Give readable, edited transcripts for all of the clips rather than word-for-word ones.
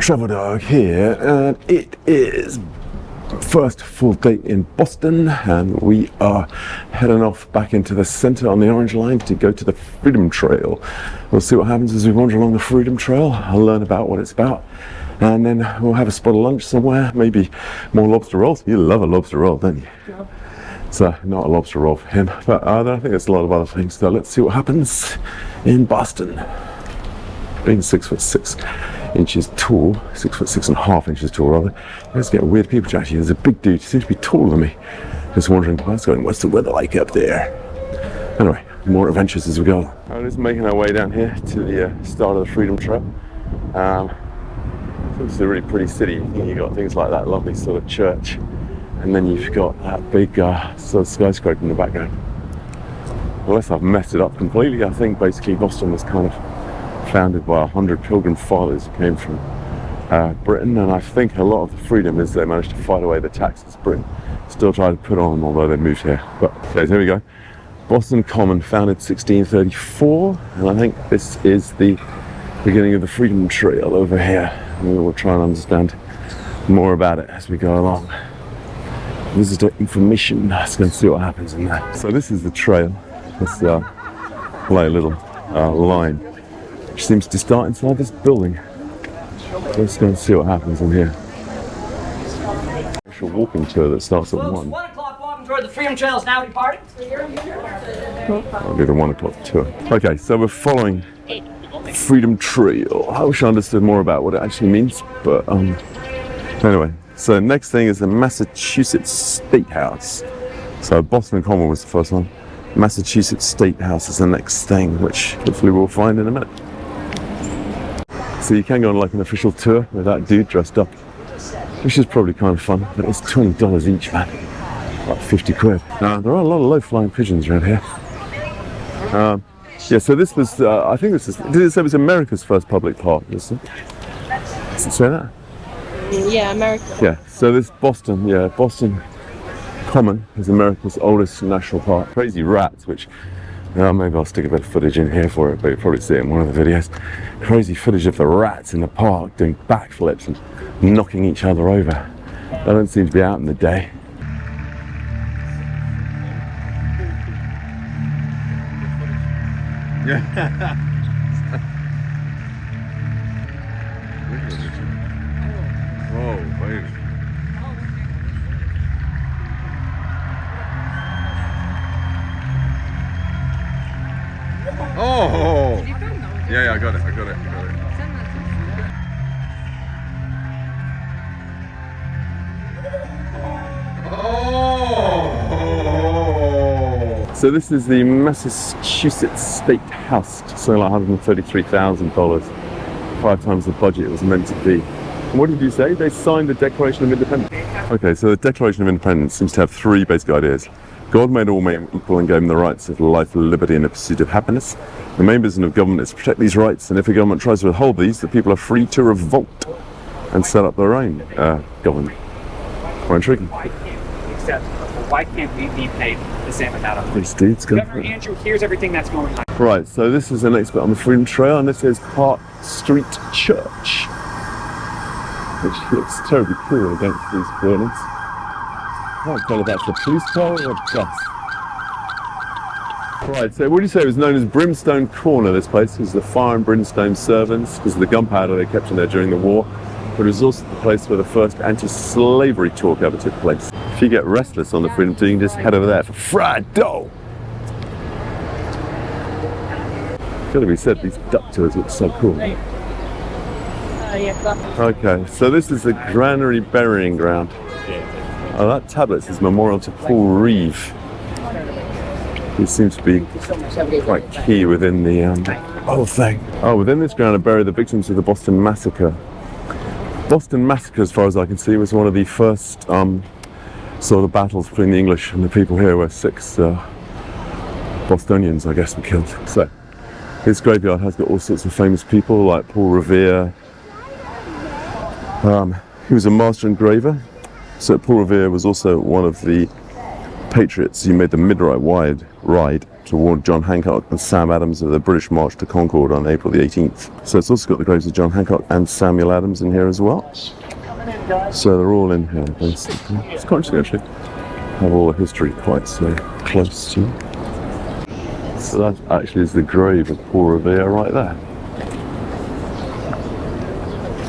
TravelDog here, and it is first full day in Boston, and we are heading off back into the center on the Orange Line to go to the Freedom Trail. We'll see what happens as we wander along the Freedom Trail. I'll learn about what it's about, and then we'll have a spot of lunch somewhere, maybe more lobster rolls. You love a lobster roll, don't you? Yeah. So not a lobster roll for him, but I think there's a lot of other things. So let's see what happens in Boston. Being 6'6" tall, 6'6.5" inches tall rather. Let's get weird people chatting. There's a big dude, he seems to be taller than me. Just wandering past going, what's the weather like up there? Anyway, more adventures as we go. I'm just making our way down here to the start of the Freedom Trail. It's a really pretty city. You've got things like that lovely sort of church, and then you've got that big sort of skyscraper in the background. Unless I've messed it up completely, I think basically Boston was kind of founded by 100 pilgrim fathers who came from Britain, and I think a lot of the freedom is they managed to fight away the taxes Britain still tried to put on them, although they moved here. But okay, so here we go. Boston Common, founded 1634, and I think this is the beginning of the Freedom Trail over here. We will try and understand more about it as we go along. Visitor information. Let's go and see what happens in there. So this is the trail. Let's play a little line, which seems to start inside this building. Let's go and see what happens in here. Actual walking tour that starts at 1. 1 o'clock walking toward the Freedom Trail is now departing. I'll do the 1 o'clock tour. Okay, so we're following Freedom Trail. I wish I understood more about what it actually means, but anyway. So next thing is the Massachusetts State House. So Boston Common was the first one. Massachusetts State House is the next thing, which hopefully we'll find in a minute. So you can go on like an official tour with that dude dressed up, which is probably kind of fun, but it's $20 each, man. Like 50 quid. Now, there are a lot of low-flying pigeons around here. Yeah, so this was, I think this is, did it say it was America's first public park? Does it say that? Yeah, America. Yeah, so this Boston Common is America's oldest national park. Crazy rats, which maybe I'll stick a bit of footage in here for it, but you'll probably see it in one of the videos. Crazy footage of the rats in the park doing backflips and knocking each other over. They don't seem to be out in the day. Yeah. Oh, baby. Oh! Yeah, I got it. Oh! So this is the Massachusetts State House, something like $133,000, 5 times the budget it was meant to be. And what did you say? They signed the Declaration of Independence. Okay, so the Declaration of Independence seems to have 3 basic ideas. God made all men equal and gave them the rights of life, liberty, and the pursuit of happipiness. The main business of government is to protect these rights, and if a government tries to withhold these, the people are free to revolt and set up their own government. Quite intriguing. Why can't we be paid the same amount of money? These dudes go. Governor Andrew, here's everything that's going on. Right, so this is the next bit on the Freedom Trail, and this is Park Street Church, which looks terribly cool against these buildings. I can't tell if that's a police car or a bus. Right, so what do you say it was known as Brimstone Corner, this place? It was the fire and brimstone servants because of the gunpowder they kept in there during the war. But it was also the place where the first anti-slavery talk ever took place. If you get restless on the Freedom Trail, you can just head over there for fried dough. Gotta be said, these duck tours look so cool. Okay, so this is the Granary Burying Ground. Oh, that tablet says Memorial to Paul Reeve. He seems to be quite key within the whole thing. Oh, within this ground are buried the victims of the Boston Massacre. Boston Massacre, as far as I can see, was one of the first sort of battles between the English and the people here, where 6 Bostonians, I guess, were killed. So, this graveyard has got all sorts of famous people, like Paul Revere. He was a master engraver. So Paul Revere was also one of the patriots who made the midnight ride toward John Hancock and Sam Adams of the British March to Concord on April the 18th. So it's also got the graves of John Hancock and Samuel Adams in here as well. So they're all in here, basically. It's quite interesting, actually. Have all the history quite so close to you. So that actually is the grave of Paul Revere right there.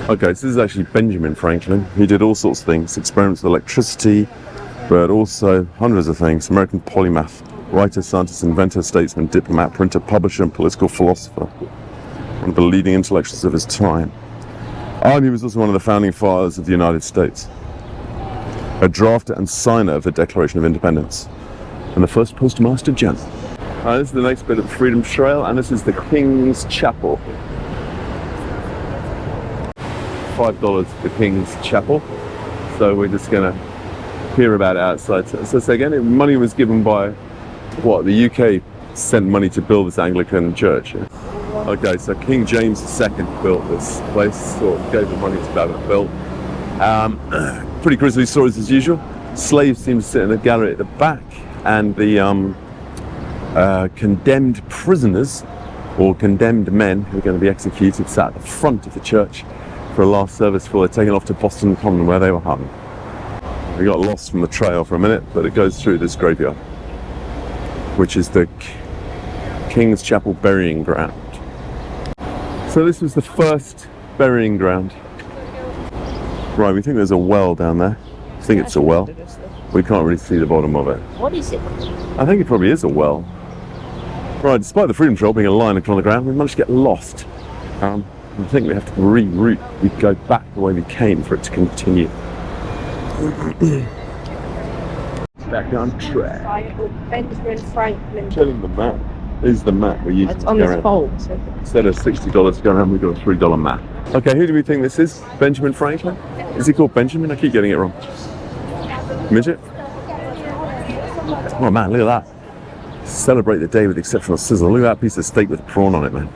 Okay, so this is actually Benjamin Franklin. He did all sorts of things, experiments with electricity, but also hundreds of things. American polymath, writer, scientist, inventor, statesman, diplomat, printer, publisher, and political philosopher. One of the leading intellectuals of his time. And he was also one of the founding fathers of the United States. A drafter and signer of the Declaration of Independence. And the first postmaster general. This is the next bit of the Freedom Trail, and this is the King's Chapel. $5 for the King's Chapel. So we're just going to hear about it outside. So again, money was given by, what, the UK sent money to build this Anglican church. Yeah? Okay, so King James II built this place, or gave the money to have it built. Pretty grisly stories as usual. Slaves seem to sit in a gallery at the back, and the condemned prisoners, or condemned men who are going to be executed, sat at the front of the church for a last service before they're taken off to Boston Common where they were hung. We got lost from the trail for a minute, but it goes through this graveyard, which is the King's Chapel burying ground. So this was the first burying ground. Right, we think there's a well down there. I think it's a well. We can't really see the bottom of it. What is it? I think it probably is a well. Right, despite the Freedom Trail being a line across the ground, we managed to get lost. I think we have to reroute. We go back the way we came for it to continue. Back on track. Benjamin Franklin. Telling the map. This is the map we used It's to on go this around. pole. Instead of $60 to go around, we've got a $3 map. Okay, who do we think this is? Benjamin Franklin? Is he called Benjamin? I keep getting it wrong. Midget? Oh man, look at that. Celebrate the day with exceptional sizzle. Look at that piece of steak with prawn on it, man.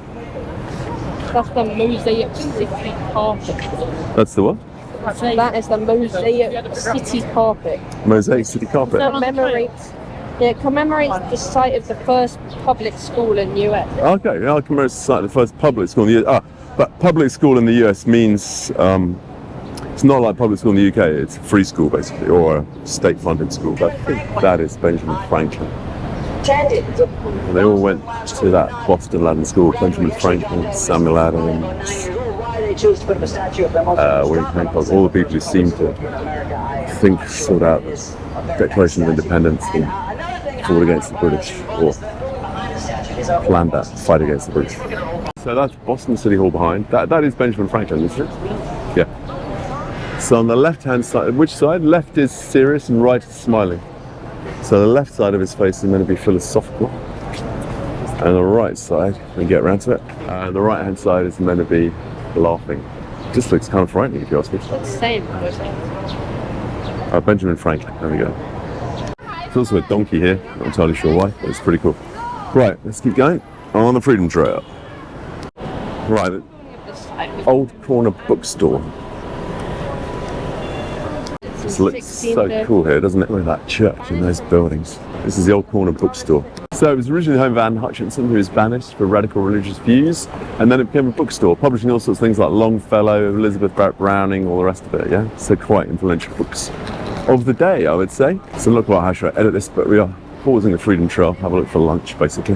That's the Mosaic City carpet. That's the what? That is the Mosaic City carpet. Mosaic City carpet. It commemorates the site of the first public school in the US. Okay, yeah, it commemorates the site of the first public school in the US. But public school in the US means it's not like public school in the UK. It's a free school basically, or a state-funded school. But I think that is Benjamin Franklin. They all went to that Boston Latin school. Benjamin Franklin, Samuel Adams, William Hancock, all the people who seem to think, sort out the Declaration of Independence and fought against the British, or planned that fight against the British. So that's Boston City Hall behind. That is Benjamin Franklin, isn't it? Yeah. So on the left-hand side, which side? Left is serious and right is smiling. So the left side of his face is meant to be philosophical, and the right side, we get around to it, and the right-hand side is meant to be laughing. Just looks kind of frightening if you ask me. It's the same. Benjamin Franklin, there we go. There's also a donkey here, not entirely sure why, but it's pretty cool. Right, let's keep going on the Freedom Trail. Right, Old Corner Bookstore. This looks so cool here, doesn't it? Look at that church and those buildings. This is the Old Corner Bookstore. So it was originally the home of Anne Hutchinson, who was banished for radical religious views, and then it became a bookstore, publishing all sorts of things like Longfellow, Elizabeth Barrett Browning, all the rest of it, yeah? So quite influential books of the day, I would say. So look, how should I edit this? But we are pausing the Freedom Trail, have a look for lunch, basically.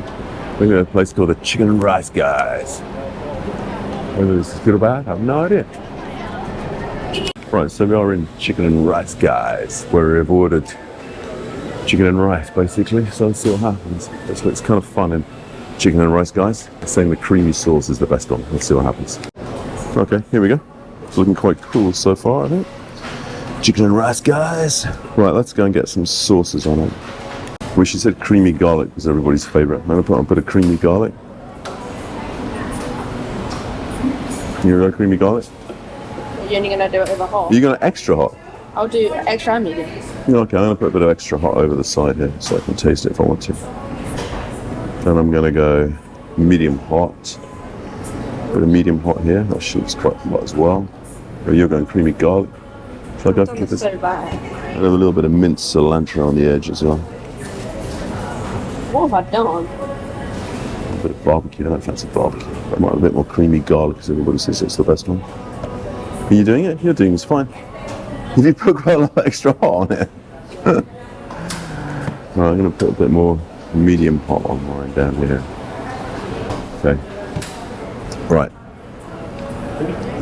We're going to a place called the Chicken and Rice Guys. Whether this is good or bad, I have no idea. Right, so we are in Chicken and Rice Guys, where we've ordered chicken and rice, basically. So let's see what happens. This looks kind of fun in Chicken and Rice Guys. They're saying the creamy sauce is the best one. Let's see what happens. Okay, here we go. It's looking quite cool so far, I think. Chicken and Rice Guys. Right, let's go and get some sauces on it. Wish you said creamy garlic was everybody's favourite. I'm going to put on a bit of creamy garlic. You going to go creamy garlic? You're only going to do it over hot? You're going to extra hot? I'll do extra and medium. Okay, I'm going to put a bit of extra hot over the side here so I can taste it if I want to. Then I'm going to go medium hot. Bit of medium hot here. That looks quite hot as well. Or you're going creamy garlic. Shall I go for this? So bad. And a little bit of minced cilantro on the edge as well. What have I done? A bit of barbecue, I don't fancy barbecue. I might have a bit more creamy garlic because everybody says it's the best one. Are you doing it? You're doing it's fine. Did you put quite a lot extra hot on it? Right, I'm going to put a bit more medium hot on mine down here. Okay. Right.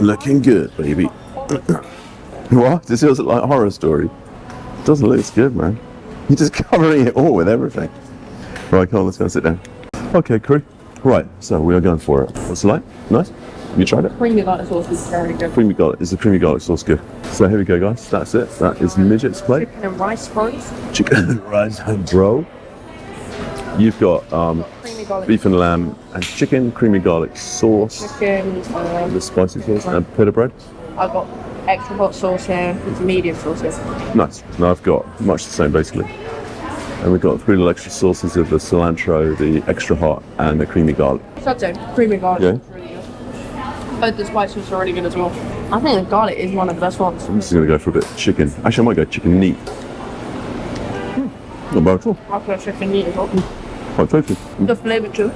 Looking good, baby. What? This feels like a horror story. It doesn't look good, man. You're just covering it all with everything. Right, come on, let's go sit down. Okay, crew. Right, so we are going for it. What's it like? Nice? Have you tried it? Creamy garlic sauce is very good. Creamy garlic. Is the creamy garlic sauce good? So here we go, guys. That's it. That is Midget's plate. Chicken and rice fries. Chicken and rice and bro. You've got Creamy garlic. beef and lamb and chicken, creamy garlic sauce, Chicken. the spicy sauce, and pita bread. I've got extra hot sauce here. It's medium sauce here. Nice. Now I've got much the same basically. And we've got 3 little extra sauces of the cilantro, the extra hot, and the creamy garlic. So creamy garlic Yeah. is really good. But the spice was really good as well. I think the garlic is one of the best ones. I'm just going to go for a bit of chicken. Actually, I might go chicken neat. Not bad at all. I've got chicken meat as well. Quite tasty. The flavour too.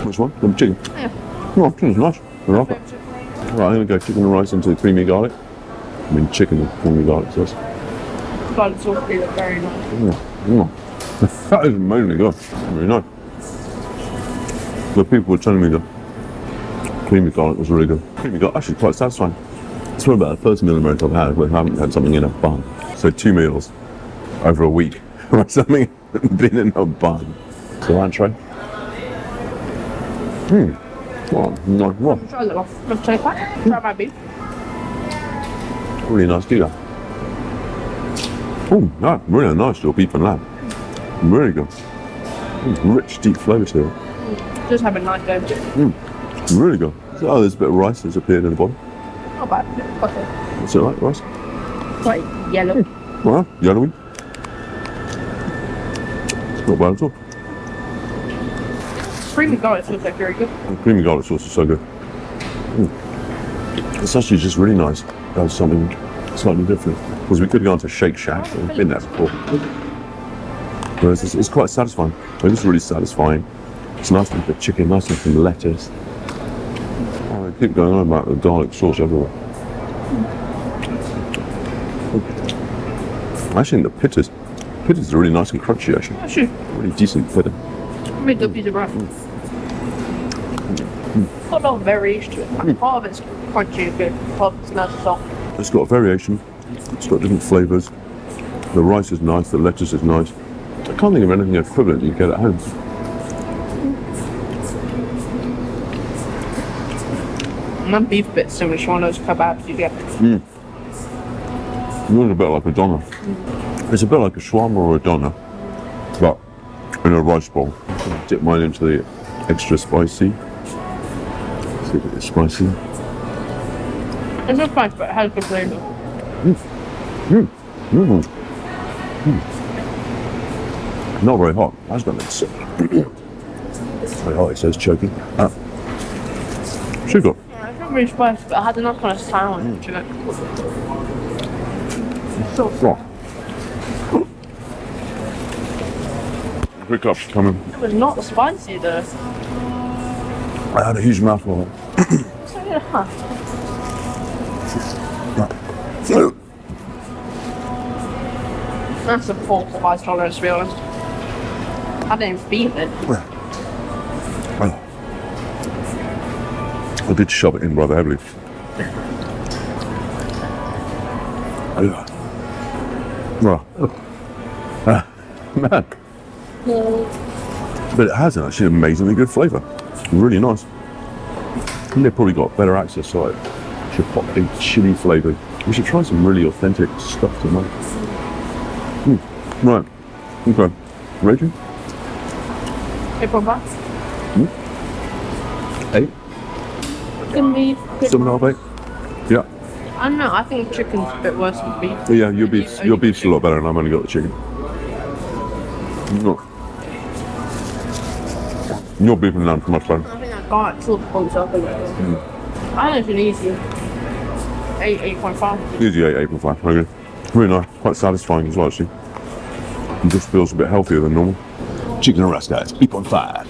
Which one? The chicken? Yeah. Oh, chicken's nice. I like it. Right, I'm going to go chicken and rice into the creamy garlic. I mean chicken and creamy garlic sauce. Garlic sauce is very nice. That is amazingly good. Very nice. The people were telling me the creamy garlic was really good. Creamy garlic, actually quite satisfying. It's probably about the first meal in America I've had where I haven't had something in a bun. So 2 meals over a week where something been in a bun. Cilantro. Nice. Try a little. Let's take that. Try my beef. Really nice giga. Oh, no, really nice little beef and lamb. Really good. Rich, deep flavour to it. Just have a nice day. Really good. Oh, there's a bit of rice that's appeared in the bottom. Not bad. Okay. What's it like, rice? Quite yellow. Well, yellowy. Not bad at all. Creamy garlic sauce is very good. The creamy garlic sauce is so good. It's actually just really nice. That's something slightly different. Because we could have gone to Shake Shack. We've been there before. Whereas it's quite satisfying. It is really satisfying. It's nice with the chicken, nice with the lettuce. Oh, they keep going on about the garlic sauce everywhere. I think the pittas are really nice and crunchy actually. Actually, Really decent pitta. really good piece of bread. Got a lot of variation to it. Part of it's crunchy and good, part of it's nice and soft. It's got variation. It's got different flavours. The rice is nice, the lettuce is nice. I can't think of anything equivalent you get at home. And that beef bit's similar to one of those kebabs you get. It's a bit like a doner. It's a bit like a shawarma or a doner, but in a rice bowl. Dip mine into the extra spicy. See if it's spicy. It's not spicy, but it has good flavour. Not very hot. That's not it. Very hot, it says choking. Sugar. Yeah, it's not really spicy, but it has enough kind of sound to it. So Oh. Hiccup's coming. it was not spicy though. I had a huge mouthful of it. So yeah. That's a full spice tolerance to be honest. I didn't feel it. I did shove it in rather heavily. Man. But it has actually amazingly good flavour. Really nice. And they've probably got better access to it. Should pop a chili flavour. We should try some really authentic stuff tonight. Right. Okay. Ready? April bucks. 8? Can be. 7.5, 8? Yeah. I don't know. I think chicken's a bit worse than beef. Yeah, your beef's a lot better, and I've only got the chicken. No. Your beef and lamb's much better. I think that garlic sauce pulls up a little. I think it's an easy 8.5. Easy 8, 8.5. Okay. Really nice. Quite satisfying as well, actually. It just feels a bit healthier than normal. Chicken and rice, guys. 8.5.